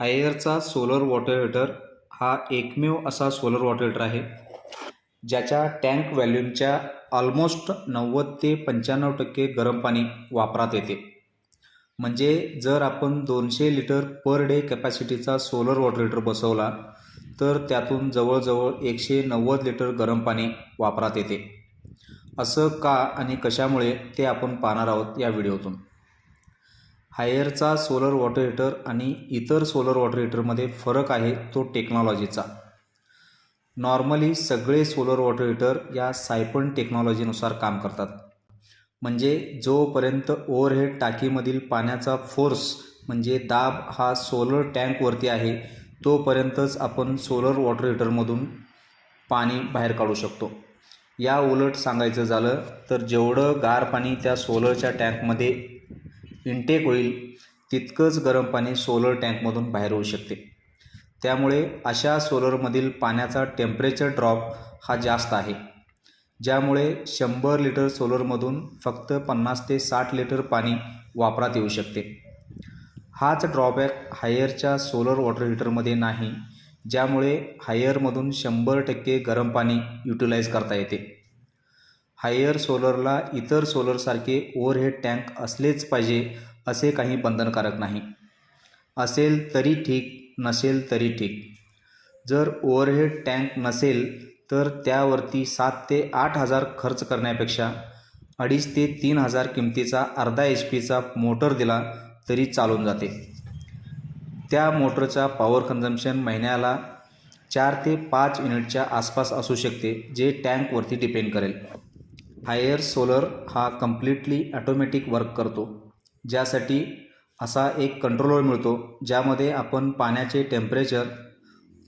हायरचा solar water heater हा एकमेव असा सोलर वॉटर हीटर आहे ज्याच्या टँक व्हॉल्यूमच्या ऑलमोस्ट 90 ते 95% गरम पाणी वापरात येते. म्हणजे जर आपण 200 लिटर पर डे कॅपॅसिटीचा सोलर वॉटर हीटर बसवला तर त्यातून जवळजवळ 190 लिटर गरम पाणी वापरात येते. असं का आणि कशामुळे ते आपण पाहणार आहोत या व्हिडिओतून. हायरचा सोलर वॉटर हीटर आणि इतर सोलर वॉटर हीटरमध्ये फरक आहे तो टेक्नॉलॉजीचा. नॉर्मली सगळे सोलर वॉटर हीटर या सायफन टेक्नॉलॉजीनुसार काम करतात. म्हणजे जोपर्यंत ओव्हरहेड टाकीमधील पाण्याचा फोर्स म्हणजे दाब हा सोलर टँकवरती आहे तोपर्यंतच आपण सोलर वॉटर हीटरमधून पाणी बाहेर काढू शकतो. या उलट सांगायचं झालं तर जेवढं गार पाणी त्या सोलरच्या टँकमध्ये इनटेक होईल तितकंच गरम पाणी सोलर टँकमधून बाहेर होऊ शकते. त्यामुळे अशा सोलरमधील पाण्याचा टेम्परेचर ड्रॉप हा जास्त आहे, ज्यामुळे 100 लिटर सोलरमधून फक्त 50 ते 60 लिटर पाणी वापरात येऊ शकते. हाच ड्रॉबॅक हायरच्या सोलर वॉटर हीटरमध्ये नाही, ज्यामुळे हायरमधून 100% गरम पाणी युटिलाइज करता येते. हायर सोलरला इतर सोलरसारखे ओव्हरहेड टँक असलेच पाहिजे असे काही बंधनकारक नाही. असेल तरी ठीक, नसेल तरी ठीक. जर ओव्हरहेड टँक नसेल तर त्यावरती 7 ते 8 हजार खर्च करण्यापेक्षा 2.5 ते 3 हजार किमतीचा अर्धा HP मोटर दिला तरी चालून जाते. त्या मोटरचा पॉवर कन्झम्पशन महिन्याला 4 ते 5 युनिटच्या आसपास असू शकते, जे टँकवरती डिपेंड करेल. हायर सोलर हा कम्प्लिटली ॲटोमॅटिक वर्क करतो, ज्यासाठी असा एक कंट्रोलर मिळतो ज्यामध्ये आपण पाण्याचे टेम्परेचर,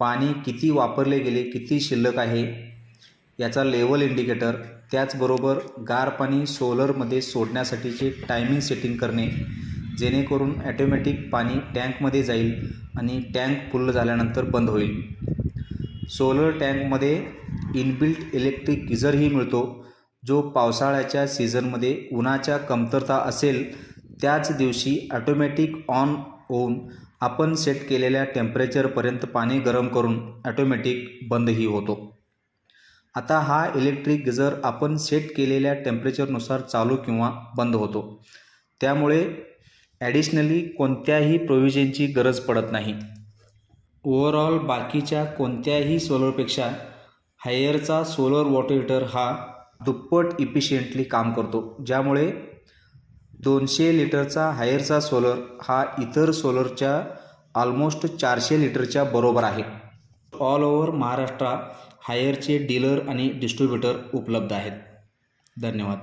पाणी किती वापरले गेले, किती शिल्लक आहे याचा लेवल इंडिकेटर, त्याचबरोबर गार पाणी सोलरमध्ये सोडण्यासाठीचे टायमिंग सेटिंग करणे, जेणेकरून ॲटोमॅटिक पाणी टँकमध्ये जाईल आणि टँक फुल झाल्यानंतर बंद होईल. सोलर टँकमध्ये इनबिल्ट इलेक्ट्रिक गिझरही मिळतो, जो पावसाळ्याच्या सीझनमध्ये उन्हाच्या कमतरता असेल त्याच दिवशी ॲटोमॅटिक ऑन होऊन आपण सेट केलेल्या टेम्परेचरपर्यंत पाणी गरम करून ॲटोमॅटिक बंदही होतो. आता हा इलेक्ट्रिक गिझर आपण सेट केलेल्या टेम्परेचरनुसार चालू किंवा बंद होतो. त्यामुळे ॲडिशनली कोणत्याही प्रोव्हिजनची गरज पडत नाही. ओव्हरऑल बाकीच्या कोणत्याही सोलरपेक्षा हायरचा सोलर वॉटर हीटर हा दुप्पट इफिशियंटली काम करतो, ज्यामुळे 200 लिटरचा हायरचा सोलर हा इतर सोलरच्या ऑलमोस्ट 400 लिटरच्या बरोबर आहे. ऑल ओव्हर महाराष्ट्र हायरचे डीलर आणि डिस्ट्रीब्युटर उपलब्ध आहेत. धन्यवाद.